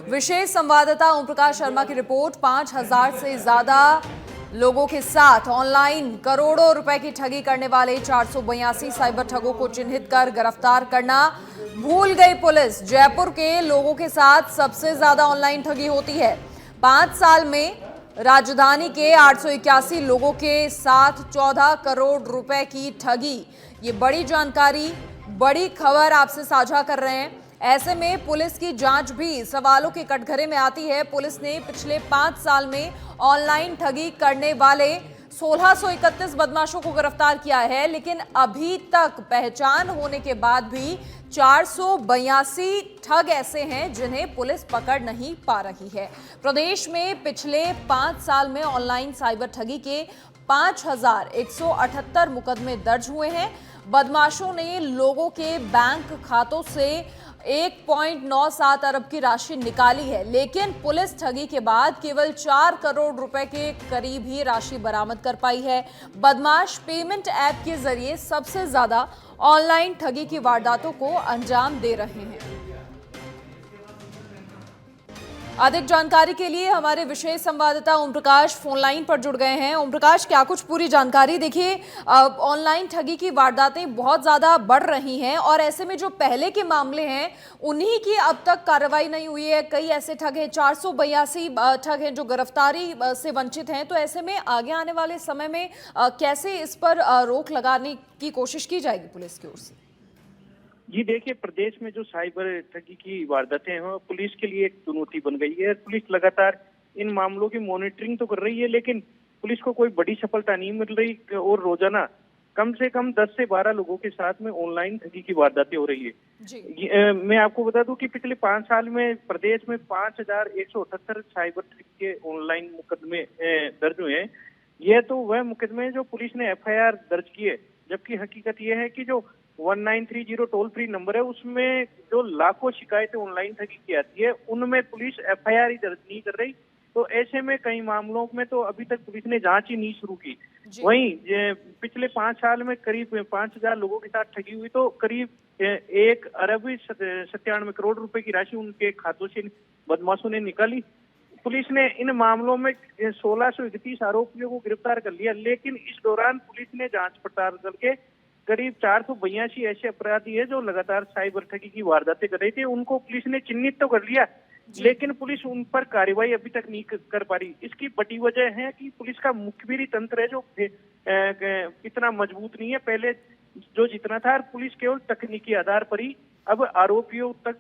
विशेष संवाददाता ओम प्रकाश शर्मा की रिपोर्ट। 5,000 से ज्यादा लोगों के साथ ऑनलाइन करोड़ों रुपए की ठगी करने वाले 482 साइबर ठगों को चिन्हित कर गिरफ्तार करना भूल गई पुलिस। जयपुर के लोगों के साथ सबसे ज्यादा ऑनलाइन ठगी होती है। 5 साल में राजधानी के 881 लोगों के साथ 14 करोड़ रुपए की ठगी। ये बड़ी जानकारी, बड़ी खबर आपसे साझा कर रहे हैं। ऐसे में पुलिस की जांच भी सवालों के कटघरे में आती है। पुलिस ने पिछले 5 साल में ऑनलाइन ठगी करने वाले 1631 बदमाशों को गिरफ्तार किया है, लेकिन अभी तक पहचान होने के बाद भी 482 ठग ऐसे हैं जिन्हें पुलिस पकड़ नहीं पा रही है। प्रदेश में पिछले 5 साल में ऑनलाइन साइबर ठगी के 5,178 मुकदमे दर्ज हुए हैं। बदमाशों ने लोगों के बैंक खातों से 1.97 अरब की राशि निकाली है, लेकिन पुलिस ठगी के बाद केवल 4 करोड़ रुपए के करीब ही राशि बरामद कर पाई है। बदमाश पेमेंट ऐप के जरिए सबसे ज्यादा ऑनलाइन ठगी की वारदातों को अंजाम दे रहे हैं। अधिक जानकारी के लिए हमारे विशेष संवाददाता ओम प्रकाश फोन लाइन पर जुड़ गए हैं। ओम प्रकाश, क्या कुछ पूरी जानकारी? देखिए, ऑनलाइन ठगी की वारदातें बहुत ज्यादा बढ़ रही हैं और ऐसे में जो पहले के मामले हैं उन्हीं की अब तक कार्रवाई नहीं हुई है। कई ऐसे ठग हैं, 482 ठग हैं जो गिरफ्तारी से वंचित हैं। तो ऐसे में आगे आने वाले समय में कैसे इस पर रोक लगाने की कोशिश की जाएगी पुलिस की ओर से? जी देखिए, प्रदेश में जो साइबर ठगी की वारदातें हैं वो पुलिस के लिए एक चुनौती बन गई है। पुलिस लगातार इन मामलों की मॉनिटरिंग तो कर रही है, लेकिन पुलिस को कोई बड़ी सफलता नहीं मिल रही और रोजाना कम से कम 10 से 12 लोगों के साथ में ऑनलाइन ठगी की वारदातें हो रही है। मैं आपको बता दूं कि पिछले 5 साल में प्रदेश में 5,178 साइबर ठगी के ऑनलाइन मुकदमे दर्ज हुए हैं। यह तो वह मुकदमे जो पुलिस ने FIR दर्ज किए, जबकि हकीकत यह है कि जो 1930 टोल फ्री नंबर है उसमें जो लाखों शिकायतें ऑनलाइन ठगी की आती है उनमें पुलिस FIR ही दर्ज नहीं कर रही। तो ऐसे में कई मामलों में तो अभी तक पुलिस ने जांच ही नहीं शुरू की। वहीं पिछले 5 साल में करीब 5,000 लोगों के साथ ठगी हुई, तो करीब 1 अरब 97 करोड़ रुपए की राशि उनके खातों से बदमाशों ने निकाली। पुलिस ने इन मामलों में 1631 आरोपियों को गिरफ्तार कर लिया, लेकिन इस दौरान पुलिस ने जांच पड़ताल करके करीब 482 ऐसे अपराधी है जो लगातार साइबर ठगी की वारदातें कर रहे थे। उनको पुलिस ने चिन्हित तो कर लिया, लेकिन पुलिस उन पर कार्रवाई अभी तक नहीं कर पा रही। इसकी बड़ी वजह है कि पुलिस का मुखबिरी तंत्र है जो इतना मजबूत नहीं है। पहले जो जितना था, पुलिस केवल तकनीकी आधार पर ही अब आरोपियों तक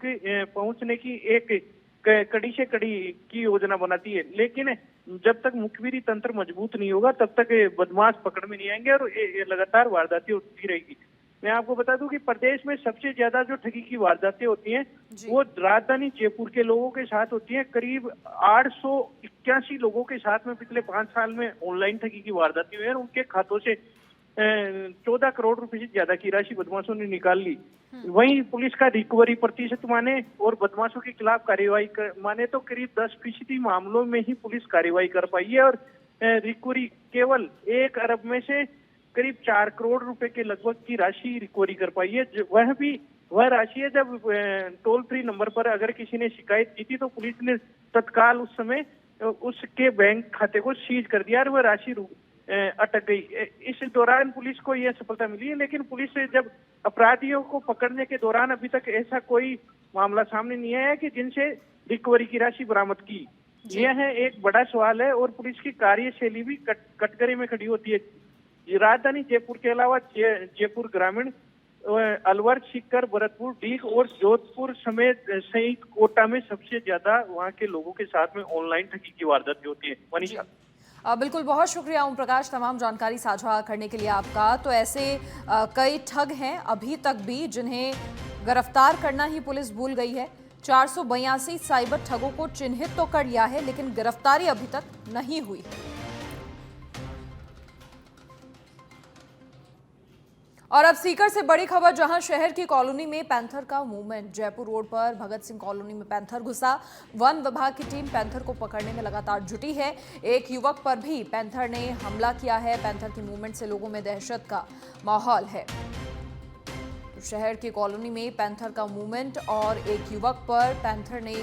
पहुंचने की एक कड़ी से कड़ी की योजना बनाती है, लेकिन जब तक मुखबिरी तंत्र मजबूत नहीं होगा तब तक बदमाश पकड़ में नहीं आएंगे और ये लगातार वारदातें होती रहेगी। मैं आपको बता दूं कि प्रदेश में सबसे ज्यादा जो ठगी की वारदातें होती हैं वो राजधानी जयपुर के लोगों के साथ होती हैं। करीब 881 लोगों के साथ में पिछले 5 साल में ऑनलाइन ठगी की वारदातें हुई है। उनके खातों से 14 करोड़ रुपए से ज्यादा की राशि बदमाशों ने निकाल ली। वहीं पुलिस का रिकवरी प्रतिशत माने और बदमाशों के खिलाफ कार्यवाही माने तो करीब 10% मामलों में ही पुलिस कार्यवाही कर पाई है और रिकवरी केवल 1 अरब में से करीब 4 करोड़ रुपए के लगभग की राशि रिकवरी कर पाई है। वह भी वह राशि है जब टोल फ्री नंबर पर अगर किसी ने शिकायत की थी तो पुलिस ने तत्काल उस समय उसके बैंक खाते को सीज कर दिया और वह राशि अटक गई। इस दौरान पुलिस को यह सफलता मिली है, लेकिन पुलिस से जब अपराधियों को पकड़ने के दौरान अभी तक ऐसा कोई मामला सामने नहीं आया कि जिनसे रिकवरी की राशि बरामद की। यह है एक बड़ा सवाल है और पुलिस की कार्यशैली भी कटघरे में खड़ी होती है। राजधानी जयपुर के अलावा जयपुर ग्रामीण, अलवर, सीकर, भरतपुर, डीग और जोधपुर समेत सहित कोटा में सबसे ज्यादा वहाँ के लोगों के साथ में ऑनलाइन ठगी की वारदातें होती है। मनीषा, बिल्कुल, बहुत शुक्रिया ओम प्रकाश तमाम जानकारी साझा करने के लिए आपका। तो ऐसे कई ठग हैं अभी तक भी जिन्हें गिरफ्तार करना ही पुलिस भूल गई है। 482 साइबर ठगों को चिन्हित तो कर लिया है, लेकिन गिरफ्तारी अभी तक नहीं हुई। और अब सीकर से बड़ी खबर, जहां शहर की कॉलोनी में पैंथर का मूवमेंट। जयपुर रोड पर भगत सिंह कॉलोनी में पैंथर घुसा। वन विभाग की टीम पैंथर को पकड़ने में लगातार जुटी है। एक युवक पर भी पैंथर ने हमला किया है। पैंथर की मूवमेंट से लोगों में दहशत का माहौल है। तो शहर की कॉलोनी में पैंथर का मूवमेंट और एक युवक पर पैंथर ने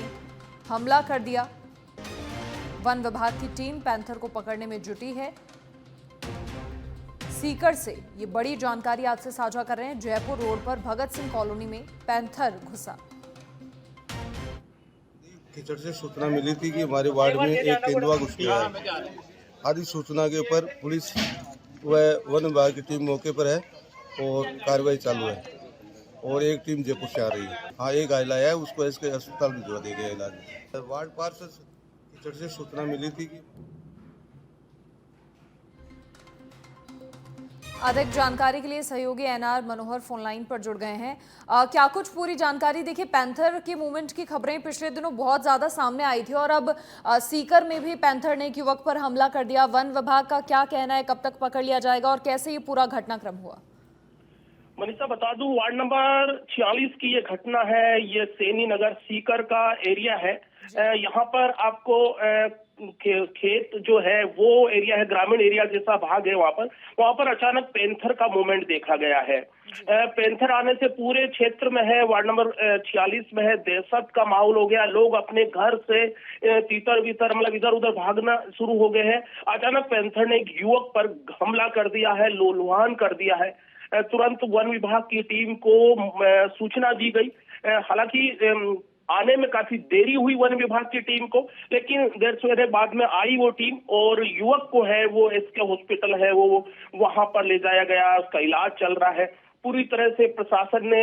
हमला कर दिया। वन विभाग की टीम पैंथर को पकड़ने में जुटी है। सीकर से ये बड़ी जानकारी आपसे साझा कर रहे हैं। जयपुर रोड पर भगत सिंह कॉलोनी में पैंथर घुसा। कीचड़ से सूचना मिली थी कि हमारे वार्ड में एक तेंदुआ घुस गया है। आदि सूचना के ऊपर पुलिस व वन विभाग की टीम मौके पर है और कार्रवाई चालू है और एक टीम जयपुर से आ रही है। हाँ, एक घायल आया है, उसको इसके अस्पताल भिजवा दिया गया इलाज। वार्ड पार्षद कीचड़ से सूचना मिली थी कि अधिक जानकारी के लिए सहयोगी एनआर मनोहर फोन लाइन पर जुड़ गए हैं। क्या कुछ पूरी जानकारी? देखिए, पैंथर के मूवमेंट की खबरें पिछले दिनों बहुत ज्यादा सामने आई थी और अब सीकर में भी पैंथर ने एक युवक पर हमला कर दिया। वन विभाग का क्या कहना है, कब तक पकड़ लिया जाएगा और कैसे ये पूरा घटनाक्रम हुआ? मनीषा, बता दूं, वार्ड नंबर 46 की ये घटना है। ये सैनी नगर सीकर का एरिया है। यहाँ पर आपको खेत जो है वो एरिया है, ग्रामीण एरिया जैसा भाग है। वहाँ पर अचानक पैंथर का मूवमेंट देखा गया है। पैंथर आने से पूरे क्षेत्र में है, वार्ड नंबर 46 में है, दहशत का माहौल हो गया। लोग अपने घर से तीतर बीतर मतलब इधर उधर भागना शुरू हो गए हैं। अचानक पैंथर ने एक युवक पर हमला कर दिया है, लूलुहान कर दिया है। तुरंत वन विभाग की टीम को सूचना दी गई। हालांकि आने में काफी देरी हुई वन विभाग की टीम को, लेकिन देर सवेरे बाद में आई वो टीम और युवक को है वो एसके हॉस्पिटल है वो वहां पर ले जाया गया। उसका इलाज चल रहा है। पूरी तरह से प्रशासन ने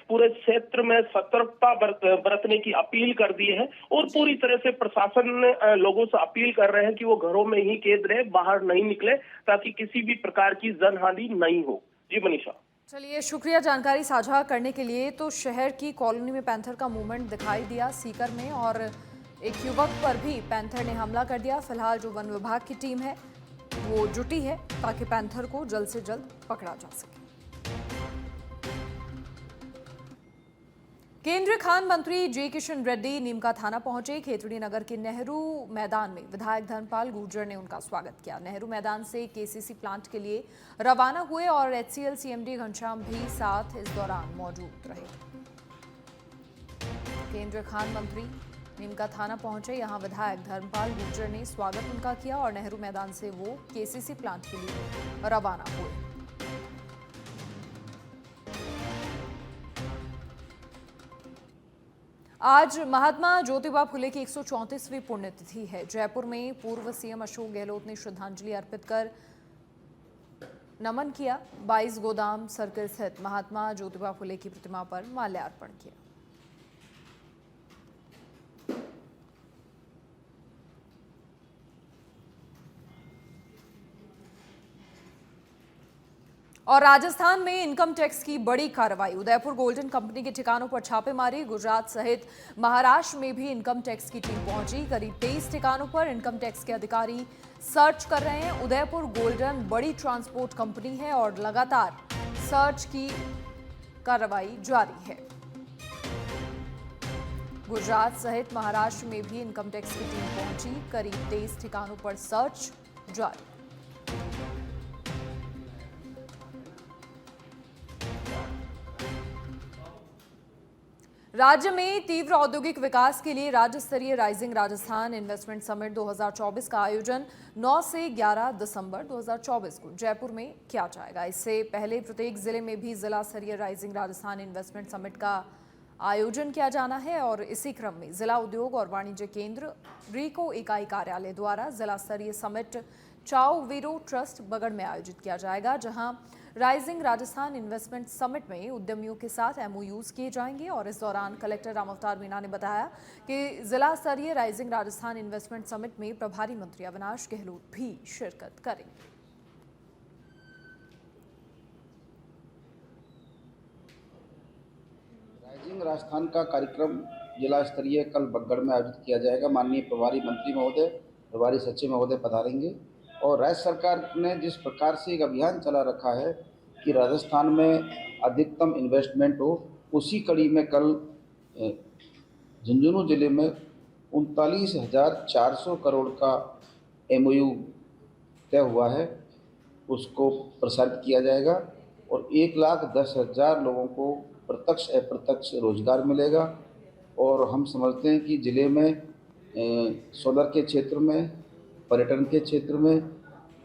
पूरे क्षेत्र में सतर्कता बरतने की अपील कर दी है और पूरी तरह से प्रशासन लोगों से अपील कर रहे हैं कि वो घरों में ही कैद रहे, बाहर नहीं निकले, ताकि किसी भी प्रकार की जनहानि नहीं हो। जी मनीषा। चलिए, शुक्रिया जानकारी साझा करने के लिए। तो शहर की कॉलोनी में पैंथर का मूवमेंट दिखाई दिया सीकर में और एक युवक पर भी पैंथर ने हमला कर दिया। फिलहाल जो वन विभाग की टीम है वो जुटी है ताकि पैंथर को जल्द से जल्द पकड़ा जा सके। केंद्रीय खान मंत्री जे किशन रेड्डी नीमका थाना पहुंचे। खेतड़ी नगर के नेहरू मैदान में विधायक धर्मपाल गुर्जर ने उनका स्वागत किया। नेहरू मैदान से केसीसी प्लांट के लिए रवाना हुए और एचसीएल सीएमडी घनश्याम भी साथ इस दौरान मौजूद रहे। केंद्रीय खान मंत्री नीमका थाना पहुंचे। यहां विधायक धर्मपाल गुर्जर ने स्वागत उनका किया और नेहरू मैदान से वो केसीसी प्लांट के लिए रवाना हुए। आज महात्मा ज्योतिबा फुले की 134वीं पुण्यतिथि है। जयपुर में पूर्व सीएम अशोक गहलोत ने श्रद्धांजलि अर्पित कर नमन किया। 22 गोदाम सर्कल स्थित महात्मा ज्योतिबा फुले की प्रतिमा पर माल्यार्पण किया। और राजस्थान में इनकम टैक्स की बड़ी कार्रवाई। उदयपुर गोल्डन कंपनी के ठिकानों पर छापेमारी। गुजरात सहित महाराष्ट्र में भी इनकम टैक्स की टीम पहुंची। करीब 23 ठिकानों पर इनकम टैक्स के अधिकारी सर्च कर रहे हैं। उदयपुर गोल्डन बड़ी ट्रांसपोर्ट कंपनी है और लगातार सर्च की कार्रवाई जारी है। गुजरात सहित महाराष्ट्र में भी इनकम टैक्स की टीम पहुंची। करीब 23 ठिकानों पर सर्च जारी। राज्य में तीव्र औद्योगिक विकास के लिए राज्य स्तरीय राइजिंग राजस्थान इन्वेस्टमेंट समिट 2024 का आयोजन 9 से 11 दिसंबर 2024 को जयपुर में किया जाएगा। इससे पहले प्रत्येक जिले में भी जिला स्तरीय राइजिंग राजस्थान इन्वेस्टमेंट समिट का आयोजन किया जाना है और इसी क्रम में जिला उद्योग और वाणिज्य केंद्र रीको इकाई कार्यालय द्वारा जिला स्तरीय समिट चाओ वीरो ट्रस्ट बगड़ में आयोजित किया जाएगा, जहां राइजिंग राजस्थान इन्वेस्टमेंट समिट में उद्यमियों के साथ एमओयूज किए जाएंगे। और इस दौरान कलेक्टर राम अवतार मीणा ने बताया कि जिला स्तरीय राइजिंग राजस्थान इन्वेस्टमेंट समिट में प्रभारी मंत्री अविनाश गहलोत भी शिरकत करेंगे। राइजिंग राजस्थान का कार्यक्रम जिला स्तरीय कल बगड़ में आयोजित किया जाएगा। माननीय प्रभारी मंत्री महोदय, प्रभारी सचिव महोदय पधारेंगे और राज्य सरकार ने जिस प्रकार से एक अभियान चला रखा है कि राजस्थान में अधिकतम इन्वेस्टमेंट हो, उसी कड़ी में कल झुंझुनू जिले में 39,400 करोड़ का एमओयू तय हुआ है, उसको प्रसारित किया जाएगा और 1,10,000 लोगों को प्रत्यक्ष अप्रत्यक्ष रोजगार मिलेगा। और हम समझते हैं कि जिले में सोलर के क्षेत्र में, पर्यटन के क्षेत्र में,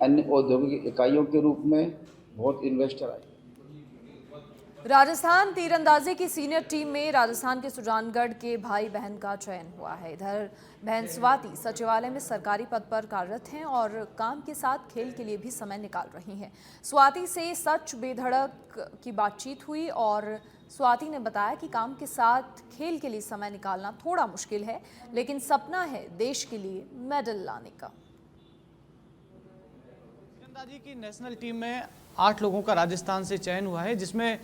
अन्य औद्योगिक इकाइयों के रूप में बहुत इन्वेस्टर आए। राजस्थान तीरंदाजी की सीनियर टीम में राजस्थान के सुजानगढ़ के भाई बहन का चयन हुआ है। इधर बहन स्वाति सचिवालय में सरकारी पद पर कार्यरत हैं और काम के साथ खेल के लिए भी समय निकाल रही हैं। स्वाति से सच बेधड़क की बातचीत हुई और स्वाति ने बताया कि काम के साथ खेल के लिए समय निकालना थोड़ा मुश्किल है, लेकिन सपना है देश के लिए मेडल लाने का। तीरंदाजी की नेशनल टीम में 8 लोगों का राजस्थान से चयन हुआ है, जिसमें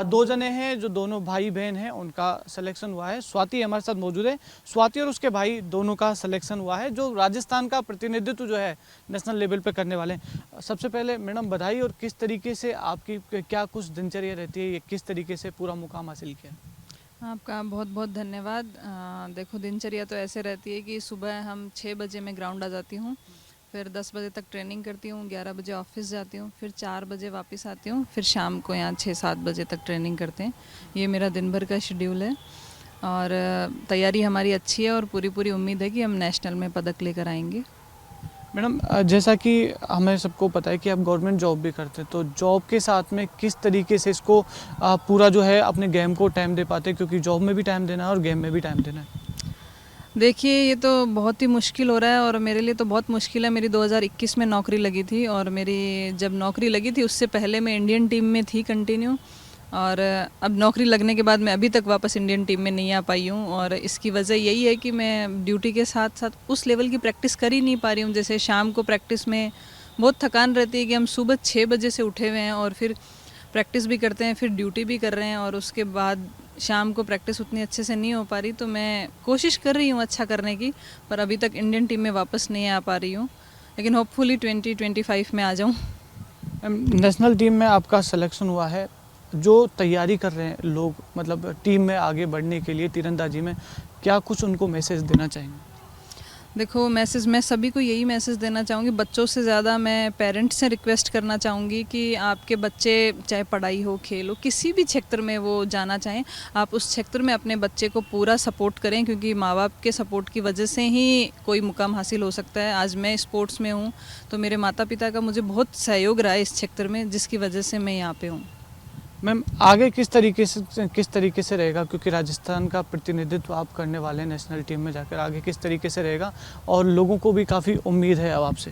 2 जने हैं जो दोनों भाई बहन हैं, उनका सिलेक्शन हुआ है। स्वाति हमारे साथ मौजूद है। स्वाति और उसके भाई दोनों का सिलेक्शन हुआ है, जो राजस्थान का प्रतिनिधित्व जो है नेशनल लेवल पे करने वाले हैं। सबसे पहले मैडम बधाई। और किस तरीके से आपकी क्या कुछ दिनचर्या रहती है, किस तरीके से पूरा मुकाम हासिल किया? आपका बहुत बहुत धन्यवाद। देखो, दिनचर्या तो ऐसे रहती है कि सुबह हम 6 बजे मैं ग्राउंड आ जाती हूँ, फिर 10 बजे तक ट्रेनिंग करती हूँ, 11 बजे ऑफिस जाती हूँ, फिर 4 बजे वापस आती हूँ, फिर शाम को यहाँ 6-7 बजे तक ट्रेनिंग करते हैं। ये मेरा दिन भर का शेड्यूल है और तैयारी हमारी अच्छी है और पूरी उम्मीद है कि हम नेशनल में पदक लेकर आएंगे। मैडम, जैसा कि हमें सबको पता है कि आप गवर्नमेंट जॉब भी करते हैं, तो जॉब के साथ में किस तरीके से इसको पूरा जो है अपने गेम को टाइम दे पाते हैं, क्योंकि जॉब में भी टाइम देना है और गेम में भी टाइम देना है? देखिए, ये तो बहुत ही मुश्किल हो रहा है और मेरे लिए तो बहुत मुश्किल है। मेरी 2021 में नौकरी लगी थी और मेरी जब नौकरी लगी थी उससे पहले मैं इंडियन टीम में थी कंटिन्यू, और अब नौकरी लगने के बाद मैं अभी तक वापस इंडियन टीम में नहीं आ पाई हूँ। और इसकी वजह यही है कि मैं ड्यूटी के साथ साथ उस लेवल की प्रैक्टिस कर ही नहीं पा रही हूँ। जैसे शाम को प्रैक्टिस में बहुत थकान रहती है कि हम सुबह 6 बजे से उठे हुए हैं और फिर प्रैक्टिस भी करते हैं, फिर ड्यूटी भी कर रहे हैं और उसके बाद शाम को प्रैक्टिस उतनी अच्छे से नहीं हो पा रही। तो मैं कोशिश कर रही हूँ अच्छा करने की, पर अभी तक इंडियन टीम में वापस नहीं आ पा रही हूँ, लेकिन होपफुली 2025 में आ जाऊँ। नेशनल टीम में आपका सिलेक्शन हुआ है, जो तैयारी कर रहे हैं लोग, मतलब टीम में आगे बढ़ने के लिए तीरंदाजी में, क्या कुछ उनको मैसेज देना चाहेंगे? देखो, मैसेज मैं सभी को यही मैसेज देना चाहूँगी। बच्चों से ज़्यादा मैं पेरेंट्स से रिक्वेस्ट करना चाहूँगी कि आपके बच्चे चाहे पढ़ाई हो, खेल हो, किसी भी क्षेत्र में वो जाना चाहें, आप उस क्षेत्र में अपने बच्चे को पूरा सपोर्ट करें, क्योंकि माँ बाप के सपोर्ट की वजह से ही कोई मुकाम हासिल हो सकता है। आज मैं स्पोर्ट्स में हूँ तो मेरे माता पिता का मुझे बहुत सहयोग रहा है इस क्षेत्र में, जिसकी वजह से मैं यहाँ पे हूँ। मैम, आगे किस तरीके से रहेगा, क्योंकि राजस्थान का प्रतिनिधित्व आप करने वाले हैं नेशनल टीम में जाकर, आगे किस तरीके से रहेगा और लोगों को भी काफ़ी उम्मीद है अब आपसे?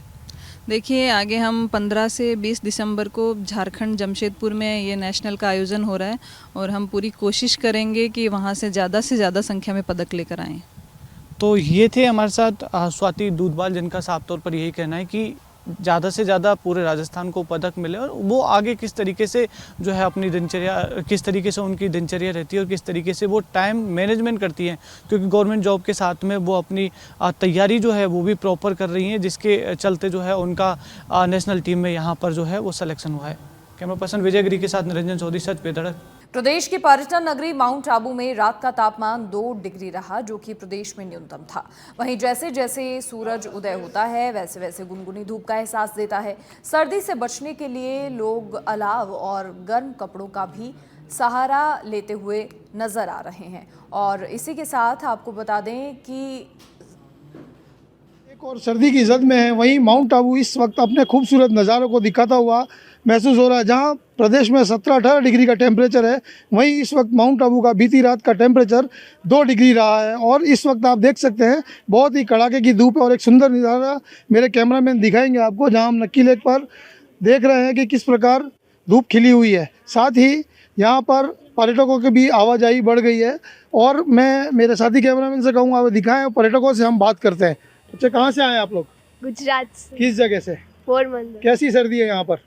देखिए, आगे हम 15 से 20 दिसंबर को झारखंड जमशेदपुर में ये नेशनल का आयोजन हो रहा है और हम पूरी कोशिश करेंगे कि वहाँ से ज़्यादा संख्या में पदक लेकर आएँ। तो ये थे हमारे साथ स्वाति दूधवाल, जिनका साफ तौर पर यही कहना है कि ज़्यादा से ज़्यादा पूरे राजस्थान को पदक मिले और वो आगे किस तरीके से जो है अपनी दिनचर्या, किस तरीके से उनकी दिनचर्या रहती है और किस तरीके से वो टाइम मैनेजमेंट करती हैं, क्योंकि गवर्नमेंट जॉब के साथ में वो अपनी तैयारी जो है वो भी प्रॉपर कर रही हैं, जिसके चलते जो है उनका नेशनल टीम में यहाँ पर जो है वो सिलेक्शन हुआ है। कैमरा पर्सन विजय गिरी के साथ निरंजन चौधरी, सच पे धड़क। प्रदेश की पर्यटन नगरी माउंट आबू में रात का तापमान 2 डिग्री रहा, जो कि प्रदेश में न्यूनतम था। वहीं जैसे जैसे सूरज उदय होता है वैसे वैसे गुनगुनी धूप का एहसास देता है। सर्दी से बचने के लिए लोग अलाव और गर्म कपड़ों का भी सहारा लेते हुए नजर आ रहे हैं। और इसी के साथ आपको बता दें कि एक और सर्दी की जद में है, वहीं माउंट आबू इस वक्त अपने खूबसूरत नज़ारों को दिखाता हुआ महसूस हो रहा है। जहां प्रदेश में 17-18 डिग्री का टेम्परेचर है, वहीं इस वक्त माउंट आबू का बीती रात का टेम्परेचर 2 डिग्री रहा है। और इस वक्त आप देख सकते हैं बहुत ही कड़ाके की धूप है और एक सुंदर नज़ारा मेरे कैमरामैन दिखाएंगे आपको, जहां हम नक्की लेक पर देख रहे हैं कि किस प्रकार धूप खिली हुई है। साथ ही यहाँ पर पर्यटकों की भी आवाजाही बढ़ गई है और मैं मेरे साथी कैमरामैन से कहूँगा आप दिखाएं, पर्यटकों से हम बात करते हैं। बच्चे, कहाँ से आए आप लोग? गुजरात से। किस जगह से? पोरबंदर। कैसी सर्दी है यहाँ पर?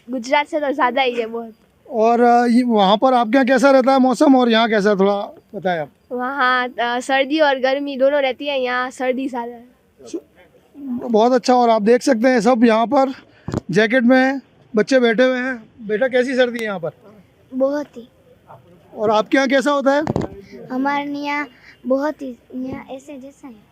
गुजरात से तो ज़्यादा ही है बहुत। और वहाँ पर आपके यहाँ कैसा रहता है मौसम और यहाँ कैसा, थोड़ा बताएं आप। वहाँ सर्दी और गर्मी दोनों रहती है, यहाँ सर्दी ज़्यादा है। बहुत अच्छा। और आप देख सकते हैं सब यहाँ पर जैकेट में बच्चे बैठे हुए हैं। बेटा, कैसी सर्दी है यहाँ पर? बहुत ही। और आपके यहाँ कैसा होता है? हमारे यहाँ बहुत ही, यहाँ ऐसे जैसा है।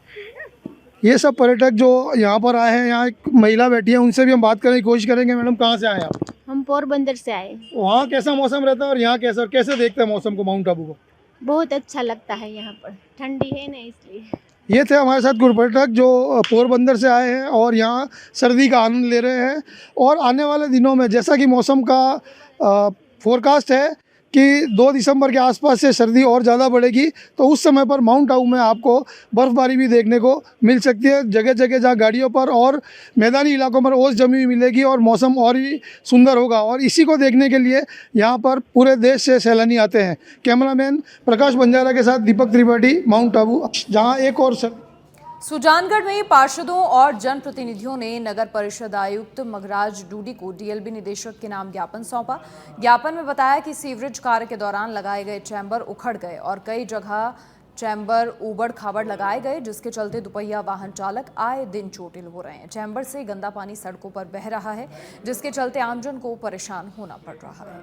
ये सब पर्यटक जो यहाँ पर आए हैं, यहाँ एक महिला बैठी है, उनसे भी हम बात करने की कोशिश करेंगे। मैडम, कहाँ से आए आप? हम पोरबंदर से आए। वहाँ कैसा मौसम रहता है और यहाँ कैसा, और कैसे देखते हैं मौसम को माउंट आबू को? बहुत अच्छा लगता है यहाँ पर, ठंडी है ना इसलिए। ये थे हमारे साथ कुछ पर्यटक जो पोरबंदर से आए हैं और यहाँ सर्दी का आनंद ले रहे हैं। और आने वाले दिनों में जैसा कि मौसम का फोरकास्ट है कि 2 दिसंबर के आसपास से सर्दी और ज़्यादा बढ़ेगी, तो उस समय पर माउंट आबू में आपको बर्फ़बारी भी देखने को मिल सकती है। जगह जगह जहाँ गाड़ियों पर और मैदानी इलाकों पर ओस जमी हुई मिलेगी और मौसम और भी सुंदर होगा। और इसी को देखने के लिए यहाँ पर पूरे देश से सैलानी आते हैं। कैमरामैन प्रकाश बंजारा के साथ दीपक त्रिपाठी, माउंट आबू, जहाँ एक और सुजानगढ़ में पार्षदों और जनप्रतिनिधियों ने नगर परिषद आयुक्त मगराज डूडी को डीएलबी निदेशक के नाम ज्ञापन सौंपा। ज्ञापन में बताया कि सीवरेज कार्य के दौरान लगाए गए चैम्बर उखड़ गए और कई जगह चैम्बर उबड़ खाबड़ लगाए गए, जिसके चलते दुपहिया वाहन चालक आए दिन चोटिल हो रहे हैं। चैम्बर से गंदा पानी सड़कों पर बह रहा है, जिसके चलते आमजन को परेशान होना पड़ रहा है।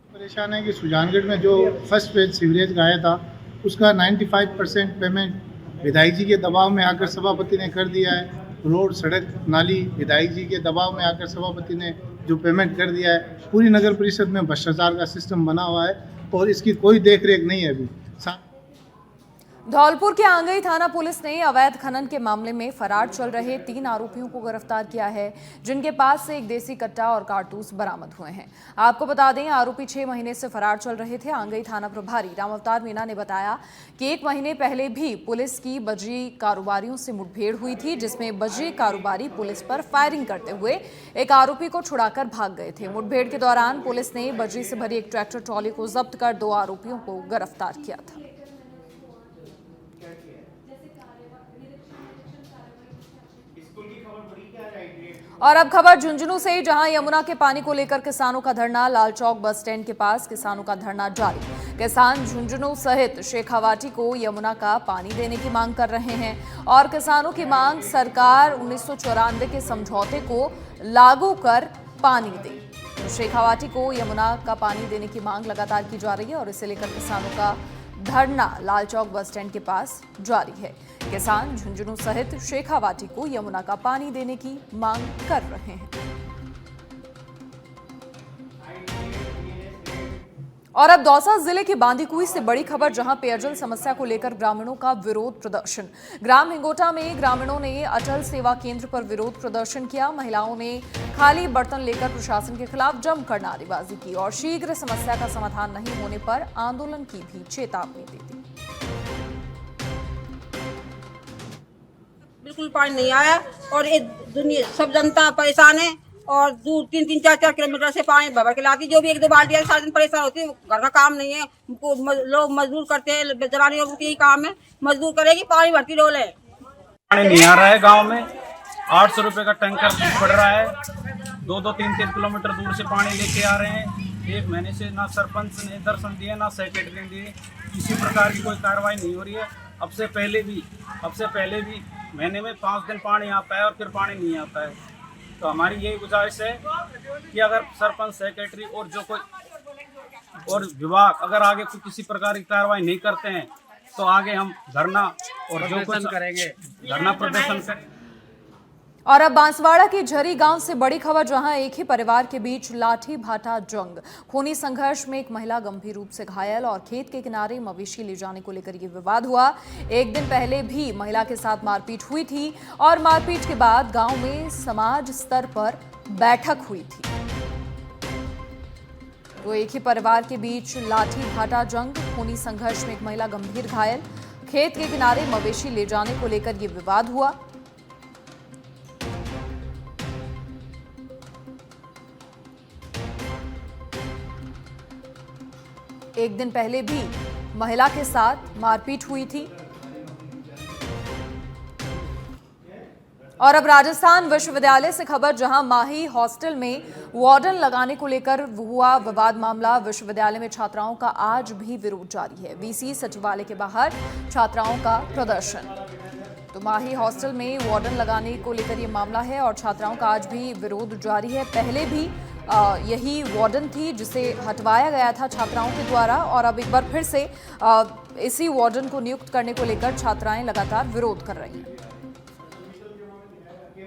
परेशान है कि सुजानगढ़ में जो फर्स्ट फेज सीवरेज का आया था उसका 95% पेमेंट विधायक जी के दबाव में आकर सभापति ने कर दिया है। रोड, सड़क, नाली विधायक जी के दबाव में आकर सभापति ने जो पेमेंट कर दिया है। पूरी नगर परिषद में भ्रष्टाचार का सिस्टम बना हुआ है और इसकी कोई देखरेख नहीं है अभी। धौलपुर के आंगई थाना पुलिस ने अवैध खनन के मामले में फरार चल रहे 3 आरोपियों को गिरफ्तार किया है, जिनके पास से एक देसी कट्टा और कारतूस बरामद हुए हैं। आपको बता दें, आरोपी 6 महीने से फरार चल रहे थे। आंगई थाना प्रभारी राम अवतार मीणा ने बताया कि 1 महीने पहले भी पुलिस की बजरी कारोबारियों से मुठभेड़ हुई थी, जिसमें बजरी कारोबारी पुलिस पर फायरिंग करते हुए एक आरोपी को छुड़ाकर भाग गए थे। मुठभेड़ के दौरान पुलिस ने बजरी से भरी एक ट्रैक्टर ट्रॉली को जब्त कर 2 आरोपियों को गिरफ्तार किया था। और अब खबर झुंझुनू से, जहां यमुना के पानी को लेकर किसानों का धरना। लाल चौक बस स्टैंड के पास किसानों का धरना जारी। किसान झुंझुनू सहित शेखावाटी को यमुना का पानी देने की मांग कर रहे हैं और किसानों की मांग सरकार 1994 के समझौते को लागू कर पानी दे। शेखावाटी को यमुना का पानी देने की मांग लगातार की जा रही है और इसे लेकर किसानों का धरना लाल चौक बस स्टैंड के पास जारी है। किसान झुंझुनू सहित शेखावाटी को यमुना का पानी देने की मांग कर रहे हैं। और अब दौसा जिले के बांदीकुई से बड़ी खबर, जहां पेयजल समस्या को लेकर ग्रामीणों का विरोध प्रदर्शन। ग्राम हिंगोटा में ग्रामीणों ने अटल सेवा केंद्र पर विरोध प्रदर्शन किया। महिलाओं ने खाली बर्तन लेकर प्रशासन के खिलाफ जमकर नारेबाजी की और शीघ्र समस्या का समाधान नहीं होने पर आंदोलन की भी चेतावनी दी थी। बिल्कुल पानी नहीं आया और ये दुनिया सब जनता परेशान है और दूर 3-3, 4-4 किलोमीटर से पानी भर के लाती। जो भी 1-2 बाल्टी है सारा दिन परेशान होती है। घर का काम नहीं है, लोग मजदूर करते हैं, जनानियों का यही काम है, मजदूर करेगी, पानी भरती डोले। पानी नहीं आ रहा है गांव में। 800 रुपए का टैंकर पड़ रहा है। 2-2, 3-3 किलोमीटर दूर से पानी लेके आ रहे हैं। 1 महीने से ना सरपंच ने दर्शन दिए, ना सेक्रेटरी ने दिए। किसी प्रकार की कोई कार्रवाई नहीं हो रही है। अब से पहले भी महीने में 5 दिन पानी आता है और फिर पानी नहीं आता है। तो हमारी यही गुजारिश है कि अगर सरपंच, सेक्रेटरी और जो कोई और विभाग अगर आगे कोई किसी प्रकार की कार्रवाई नहीं करते हैं तो आगे हम धरना और जो कुछ करेंगे, धरना प्रदर्शन करेंगे। और अब बांसवाड़ा के झरी गांव से बड़ी खबर, जहां एक ही परिवार के बीच लाठी भाटा जंग। खूनी संघर्ष में एक महिला गंभीर रूप से घायल और खेत के किनारे मवेशी ले जाने को लेकर ये विवाद हुआ। एक दिन पहले भी महिला के साथ मारपीट हुई थी और मारपीट के बाद गांव में समाज स्तर पर बैठक हुई थी। तो एक ही परिवार के बीच लाठी भाटा जंग, खूनी संघर्ष में एक महिला गंभीर घायल, खेत के किनारे मवेशी ले जाने को लेकर ये विवाद हुआ। एक दिन पहले भी महिला के साथ मारपीट हुई थी। और अब राजस्थान विश्वविद्यालय से खबर, जहां माही हॉस्टल में वार्डन लगाने को लेकर हुआ विवाद मामला। विश्वविद्यालय में छात्राओं का आज भी विरोध जारी है। वीसी सचिवालय के बाहर छात्राओं का प्रदर्शन। तो माही हॉस्टल में वार्डन लगाने को लेकर ये मामला है और छात्राओं का आज भी विरोध जारी है। पहले भी यही वार्डन थी जिसे हटवाया गया था छात्राओं के द्वारा और अब एक बार फिर से इसी वार्डन को नियुक्त करने को लेकर छात्राएं लगातार विरोध कर रही हैं।